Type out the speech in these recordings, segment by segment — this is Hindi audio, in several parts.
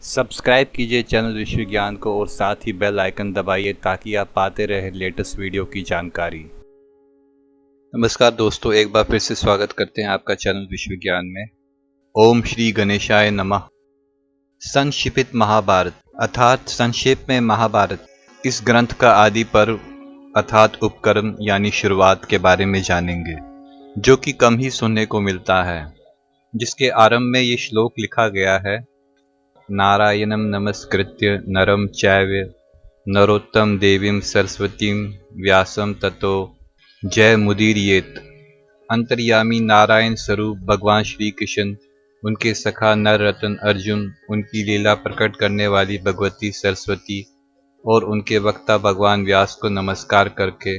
सब्सक्राइब कीजिए चैनल विश्व ज्ञान को और साथ ही बेल आइकन दबाइए ताकि आप पाते रहे लेटेस्ट वीडियो की जानकारी। नमस्कार दोस्तों, एक बार फिर से स्वागत करते हैं आपका चैनल विश्व ज्ञान में। ओम श्री गणेशाय नमः। संक्षिप्त महाभारत अर्थात संक्षेप में महाभारत, इस ग्रंथ का आदि पर्व अर्थात उपकरण यानी शुरुआत के बारे में जानेंगे, जो कि कम ही सुनने को मिलता है। जिसके आरंभ में ये श्लोक लिखा गया है, नारायणं नमस्कृत्य नरं चैव नरोत्तम देवीं सरस्वतीं व्यासं ततो जय मुदीरयेत। अंतर्यामी नारायण स्वरूप भगवान श्री कृष्ण, उनके सखा नर रतन अर्जुन, उनकी लीला प्रकट करने वाली भगवती सरस्वती और उनके वक्ता भगवान व्यास को नमस्कार करके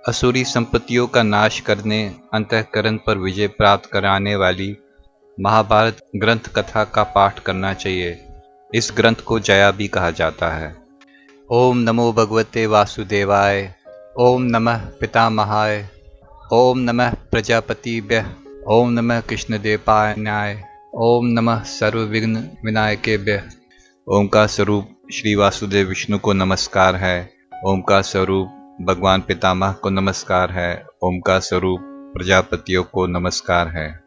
असुरी संपत्तियों का नाश करने, अंतःकरण पर विजय प्राप्त कराने वाली महाभारत ग्रंथ कथा का पाठ करना चाहिए। इस ग्रंथ को जया भी कहा जाता है। ओम नमो भगवते वासुदेवाय। ओम नमः पितामहाय। ओम नमः प्रजापतिभ्यः। ओम नमः कृष्णदेवपायनाय। ओम नमः सर्वविघ्न विनायकेभ्यः। ओम का स्वरूप श्री वासुदेव विष्णु को नमस्कार है। ओम का स्वरूप भगवान पितामह को नमस्कार है। ओम का स्वरूप प्रजापतियों को नमस्कार है।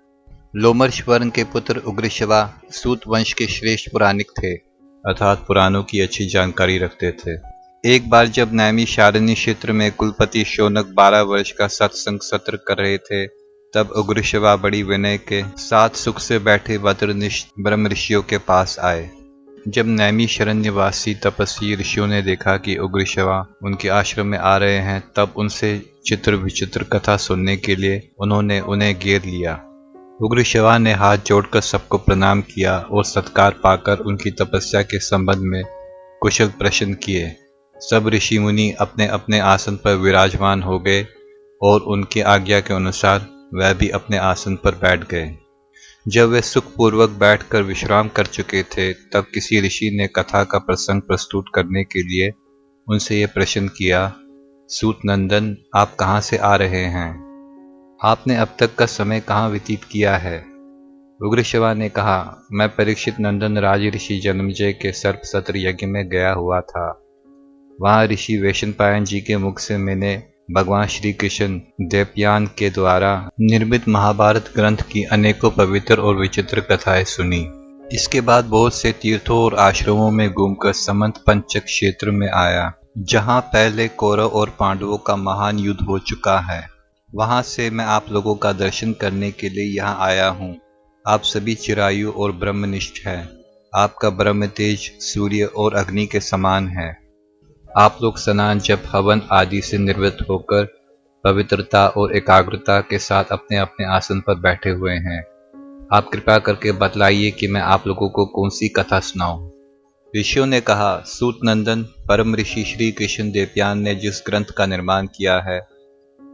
लोमर्ष वर्ण के पुत्र उग्रश्रवा सूत वंश के श्रेष्ठ पुराणिक थे, अर्थात पुराणों की अच्छी जानकारी रखते थे। एक बार जब नैमिषारण्य क्षेत्र में कुलपति शौनक 12 वर्ष का सत्संग सत्र कर रहे थे, तब उग्रश्रवा बड़ी विनय के साथ सुख से बैठे वज्रनिष्ठ ब्रह्म ऋषियों के पास आए। जब नैमिषारण्यवासी तपस्वी ऋषियों ने देखा कि उग्रश्रवा उनके आश्रम में आ रहे हैं, तब उनसे चित्र विचित्र कथा सुनने के लिए उन्होंने उन्हें घेर लिया। उग्रश्रवा ने हाथ जोड़कर सबको प्रणाम किया और सत्कार पाकर उनकी तपस्या के संबंध में कुशल प्रश्न किए। सब ऋषि मुनि अपने अपने आसन पर विराजमान हो गए और उनकी आज्ञा के अनुसार वह भी अपने आसन पर बैठ गए। जब वे सुखपूर्वक बैठकर विश्राम कर चुके थे, तब किसी ऋषि ने कथा का प्रसंग प्रस्तुत करने के लिए उनसे ये प्रश्न किया, सूत नंदन, आप कहाँ से आ रहे हैं? आपने अब तक का समय कहाँ व्यतीत किया है? उग्रश्रवा ने कहा, मैं परीक्षित नंदन राजऋषि जन्मेजय के सर्प सत्र यज्ञ में गया हुआ था। वहाँ ऋषि वैशंपायन जी के मुख से मैंने भगवान श्री कृष्ण देवयान के द्वारा निर्मित महाभारत ग्रंथ की अनेकों पवित्र और विचित्र कथाएं सुनी। इसके बाद बहुत से तीर्थों और आश्रमों में घूमकर समंत पंचक क्षेत्र में आया, जहाँ पहले कौरव और पांडवों का महान युद्ध हो चुका है। वहाँ से मैं आप लोगों का दर्शन करने के लिए यहाँ आया हूँ। आप सभी चिरायु और ब्रह्मनिष्ठ हैं। आपका ब्रह्म तेज सूर्य और अग्नि के समान है। आप लोग स्नान जप हवन आदि से निवृत्त होकर पवित्रता और एकाग्रता के साथ अपने अपने आसन पर बैठे हुए हैं। आप कृपा करके बतलाइए कि मैं आप लोगों को कौन सी कथा सुनाऊं। ऋषियों ने कहा, सूत नंदन, परम ऋषि श्री कृष्ण देवयान ने जिस ग्रंथ का निर्माण किया है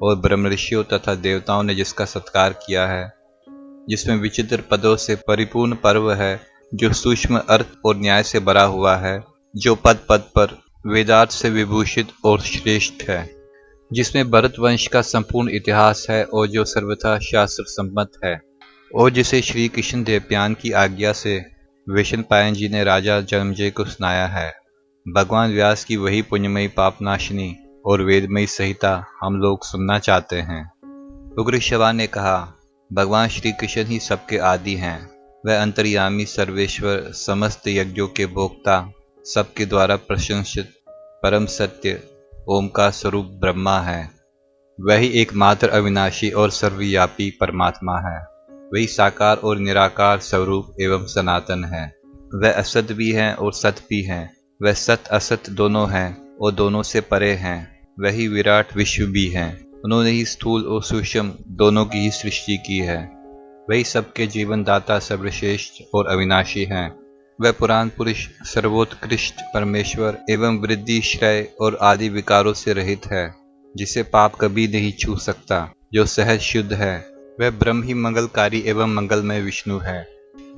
और ब्रह्म ऋषियों तथा देवताओं ने जिसका सत्कार किया है, जिसमें विचित्र पदों से परिपूर्ण पर्व है, जो सूक्ष्म अर्थ और न्याय से भरा हुआ है, जो पद पद पर वेदार्थ से विभूषित और श्रेष्ठ है, जिसमें भरत वंश का संपूर्ण इतिहास है और जो सर्वथा शास्त्र सम्मत है, और जिसे श्री कृष्ण देवयान की आज्ञा से वैशंपायन जी ने राजा जन्मेजय को सुनाया है। भगवान व्यास की वही पुण्यमयी पापनाशिनी और वेदमयी संहिता हम लोग सुनना चाहते हैं। उग्रश्रवा ने कहा, भगवान श्री कृष्ण ही सबके आदि हैं। वह अंतर्यामी सर्वेश्वर, समस्त यज्ञों के भोक्ता, सबके द्वारा प्रशंसित परम सत्य ओम का स्वरूप ब्रह्मा है। वही एकमात्र अविनाशी और सर्वव्यापी परमात्मा है। वही साकार और निराकार स्वरूप एवं सनातन है। वह असत भी हैं और सत भी हैं। वह सत असत दोनों हैं और दोनों से परे हैं। वही विराट विश्व भी हैं। उन्होंने ही स्थूल और सूक्ष्म दोनों की ही सृष्टि की है। वही सबके जीवन दाता, सर्वश्रेष्ठ और अविनाशी हैं। वह पुराण पुरुष, सर्वोत्कृष्ट परमेश्वर एवं वृद्धि, श्रेय और आदि विकारों से रहित है, जिसे पाप कभी नहीं छू सकता, जो सहज शुद्ध है। वह ब्रह्म ही मंगलकारी एवं मंगलमय विष्णु है।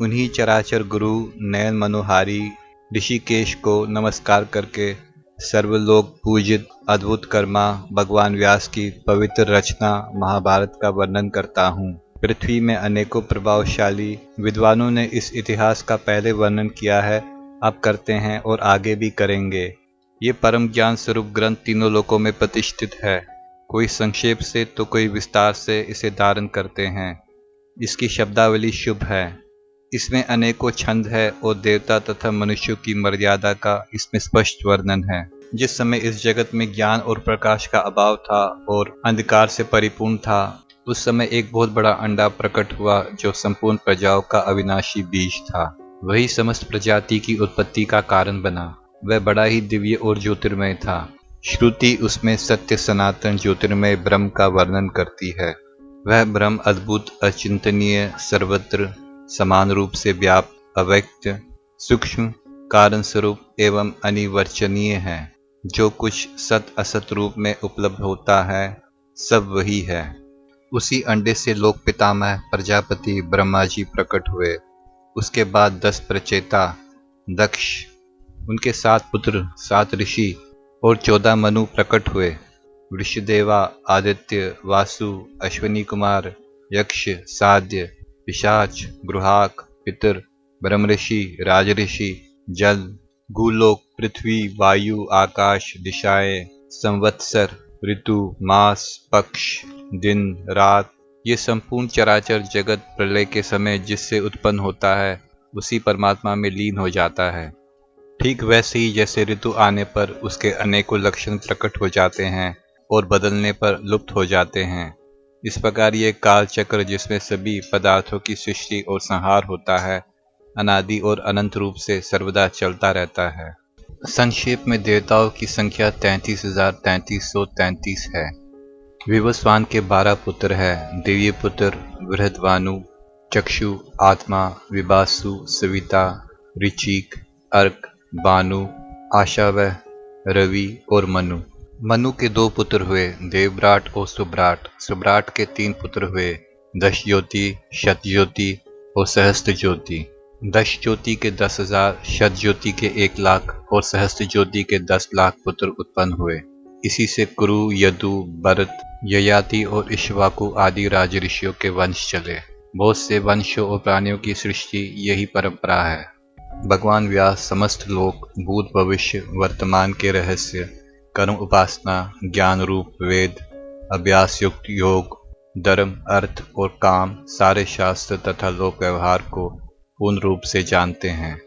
उन्हीं चराचर गुरु नयन मनोहारी ऋषिकेश को नमस्कार करके सर्वलोक पूजित अद्भुत कर्मा भगवान व्यास की पवित्र रचना महाभारत का वर्णन करता हूँ। पृथ्वी में अनेकों प्रभावशाली विद्वानों ने इस इतिहास का पहले वर्णन किया है। अब करते हैं और आगे भी करेंगे। ये परम ज्ञान स्वरूप ग्रंथ तीनों लोकों में प्रतिष्ठित है। कोई संक्षेप से तो कोई विस्तार से इसे धारण करते हैं। इसकी शब्दावली शुभ है। इसमें अनेकों छंद है और देवता तथा मनुष्यों की मर्यादा का इसमें स्पष्ट वर्णन है। जिस समय इस जगत में ज्ञान और प्रकाश का अभाव था और अंधकार से परिपूर्ण था, उस समय एक बहुत बड़ा अंडा प्रकट हुआ जो संपूर्ण प्रजाओं का अविनाशी बीज था। वही समस्त प्रजाति की उत्पत्ति का कारण बना। वह बड़ा ही दिव्य और ज्योतिर्मय था। श्रुति उसमें सत्य सनातन ज्योतिर्मय ब्रह्म का वर्णन करती है। वह ब्रह्म अद्भुत, अचिंतनीय, सर्वत्र समान रूप से व्याप्त, अव्यक्त, सूक्ष्म, कारण स्वरूप एवं अनिर्वचनीय है। जो कुछ सत असत रूप में उपलब्ध होता है, सब वही है। उसी अंडे से लोक पितामह प्रजापति ब्रह्मा जी प्रकट हुए। उसके बाद 10 प्रचेता दक्ष, उनके 7 पुत्र, 7 ऋषि और 14 मनु प्रकट हुए। वृषदेवा, आदित्य, वासु, अश्विनी कुमार, यक्ष, साध्य, पिशाच, गृहाक, पितर, ब्रह्मऋषि, राजऋषि, जल, भूलोक, पृथ्वी, वायु, आकाश, दिशाएं, संवत्सर, ऋतु, मास, पक्ष, दिन, रात, ये संपूर्ण चराचर जगत प्रलय के समय जिससे उत्पन्न होता है, उसी परमात्मा में लीन हो जाता है। ठीक वैसे ही जैसे ऋतु आने पर उसके अनेकों लक्षण प्रकट हो जाते हैं और बदलने पर लुप्त हो जाते हैं, इस प्रकार ये काल चक्र जिसमें सभी पदार्थों की सृष्टि और संहार होता है, अनादि और अनंत रूप से सर्वदा चलता रहता है। संक्षेप में देवताओं की संख्या 33,3333 है। विवस्वान के 12 पुत्र है। दिव्य पुत्र बृहद्भानु, चक्षु, आत्मा, विभासु, सविता, ऋचिक, अर्क, भानु, आशावह, रवि और मनु। मनु के 2 पुत्र हुए, देवव्राट और सुब्राट। सुब्राट के 3 पुत्र हुए, दश ज्योति, शत ज्योति और सहस्त्र ज्योति। दश ज्योति के 10,000, शत ज्योति के 1,00,000 और सहस्त्र ज्योति के 10,00,000 पुत्र उत्पन्न हुए। इसी से कुरु, यदु, भरत, ययाति और इक्ष्वाकु आदि राज ऋषियों के वंश चले। बहुत से वंशों और प्राणियों की सृष्टि यही परंपरा है। भगवान व्यास समस्त लोक, भूत भविष्य वर्तमान के रहस्य, कर्म उपासना, ज्ञान रूप वेद, अभ्यास युक्त योग, धर्म, अर्थ और काम, सारे शास्त्र तथा लोक व्यवहार को पूर्ण रूप से जानते हैं।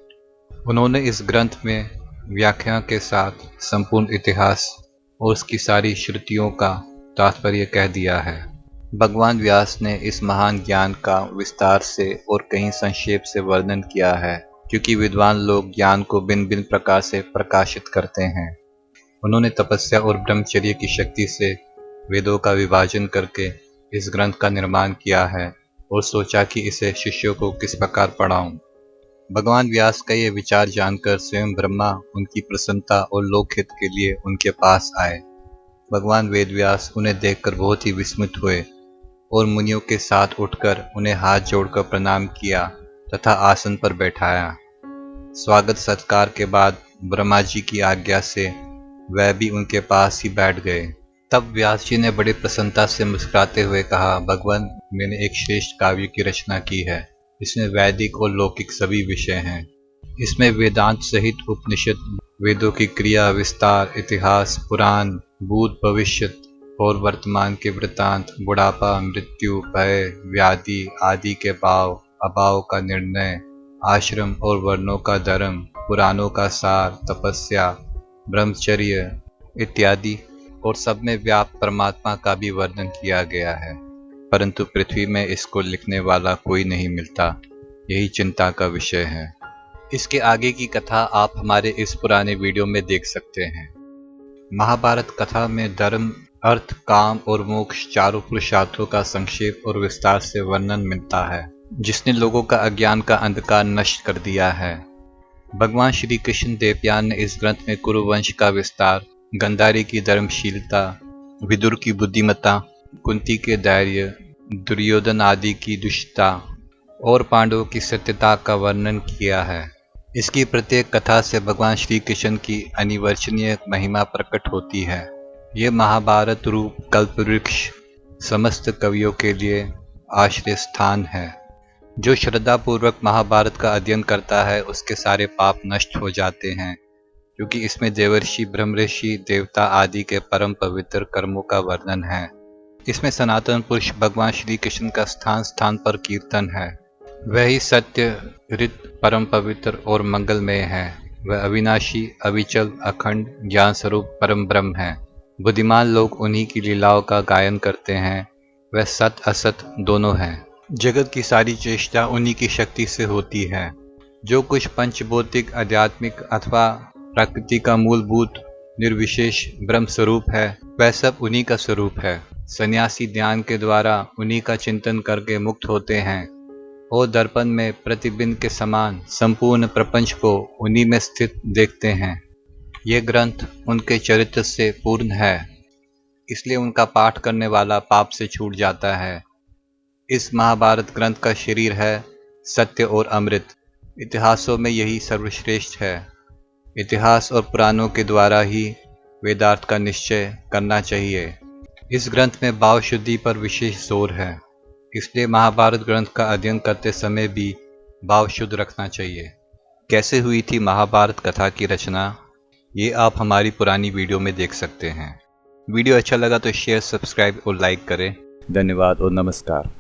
उन्होंने इस ग्रंथ में व्याख्या के साथ संपूर्ण इतिहास और उसकी सारी श्रुतियों का तात्पर्य कह दिया है। भगवान व्यास ने इस महान ज्ञान का विस्तार से और कहीं संक्षेप से वर्णन किया है, क्योंकि विद्वान लोग ज्ञान को भिन्न भिन्न प्रकार से प्रकाशित करते हैं। उन्होंने तपस्या और ब्रह्मचर्य की शक्ति से वेदों का विभाजन करके इस ग्रंथ का निर्माण किया है और सोचा कि इसे शिष्यों को किस प्रकार पढ़ाऊं। भगवान व्यास का ये विचार जानकर स्वयं ब्रह्मा उनकी प्रसन्नता और लोकहित के लिए उनके पास आए। भगवान वेदव्यास उन्हें देखकर बहुत ही विस्मित हुए और मुनियों के साथ उठकर उन्हें हाथ जोड़कर प्रणाम किया तथा आसन पर बैठाया। स्वागत सत्कार के बाद ब्रह्मा जी की आज्ञा से वह भी उनके पास ही बैठ गए। तब व्यास जी ने बड़ी प्रसन्नता से मुस्कुराते हुए कहा, भगवान, मैंने एक श्रेष्ठ काव्य की रचना की है। इसमें वैदिक और लौकिक सभी विषय हैं। इसमें वेदांत सहित उपनिषद, वेदों की क्रिया, विस्तार, इतिहास, पुराण, भूत भविष्य और वर्तमान के वृत्तांत, बुढ़ापा, मृत्यु, भय, व्याधि आदि के भाव, अभाव का निर्णय, आश्रम और वर्णों का धर्म, पुराणों का सार, तपस्या, ब्रह्मचर्य इत्यादि और सब में व्याप्त परमात्मा का भी वर्णन किया गया है। परंतु पृथ्वी में इसको लिखने वाला कोई नहीं मिलता। यही चिंता का विषय है। इसके आगे की कथा आप हमारे इस पुराने वीडियो में देख सकते हैं। महाभारत कथा में धर्म, अर्थ, काम और मोक्ष चारों पुरुषार्थों का संक्षेप और विस्तार से वर्णन मिलता है, जिसने लोगों का अज्ञान का अंधकार नष्ट कर दिया है। भगवान श्री कृष्ण देवयान ने इस ग्रंथ में कुरुवंश का विस्तार, गांधारी की धर्मशीलता, विदुर की बुद्धिमत्ता, कुंती के धैर्य, दुर्योधन आदि की दुष्टता और पांडवों की सत्यता का वर्णन किया है। इसकी प्रत्येक कथा से भगवान श्री कृष्ण की अनिर्वचनीय महिमा प्रकट होती है। यह महाभारत रूप कल्पवृक्ष समस्त कवियों के लिए आश्रय स्थान है। जो श्रद्धापूर्वक महाभारत का अध्ययन करता है उसके सारे पाप नष्ट हो जाते हैं, क्योंकि इसमें देवर्षि, ब्रह्मर्षि, देवता आदि के परम पवित्र कर्मों का वर्णन है। इसमें सनातन पुरुष भगवान श्री कृष्ण का स्थान स्थान पर कीर्तन है। वही सत्य, ऋत, परम पवित्र और मंगलमय है। वह अविनाशी, अविचल, अखंड ज्ञान स्वरूप परम ब्रह्म है। बुद्धिमान लोग उन्हीं की लीलाओं का गायन करते हैं। वह सत असत दोनों हैं। जगत की सारी चेष्टा उन्हीं की शक्ति से होती है। जो कुछ पंचभौतिक, आध्यात्मिक अथवा प्रकृति का मूलभूत निर्विशेष ब्रह्म स्वरूप है, वह सब उन्हीं का स्वरूप है। सन्यासी ध्यान के द्वारा उन्हीं का चिंतन करके मुक्त होते हैं और दर्पण में प्रतिबिंब के समान संपूर्ण प्रपंच को उन्हीं में स्थित देखते हैं। ये ग्रंथ उनके चरित्र से पूर्ण है, इसलिए उनका पाठ करने वाला पाप से छूट जाता है। इस महाभारत ग्रंथ का शरीर है सत्य और अमृत। इतिहासों में यही सर्वश्रेष्ठ है। इतिहास और पुराणों के द्वारा ही वेदार्थ का निश्चय करना चाहिए। इस ग्रंथ में भाव शुद्धि पर विशेष जोर है, इसलिए महाभारत ग्रंथ का अध्ययन करते समय भी भाव शुद्ध रखना चाहिए। कैसे हुई थी महाभारत कथा की रचना, ये आप हमारी पुरानी वीडियो में देख सकते हैं। वीडियो अच्छा लगा तो शेयर, सब्सक्राइब और लाइक करें। धन्यवाद और नमस्कार।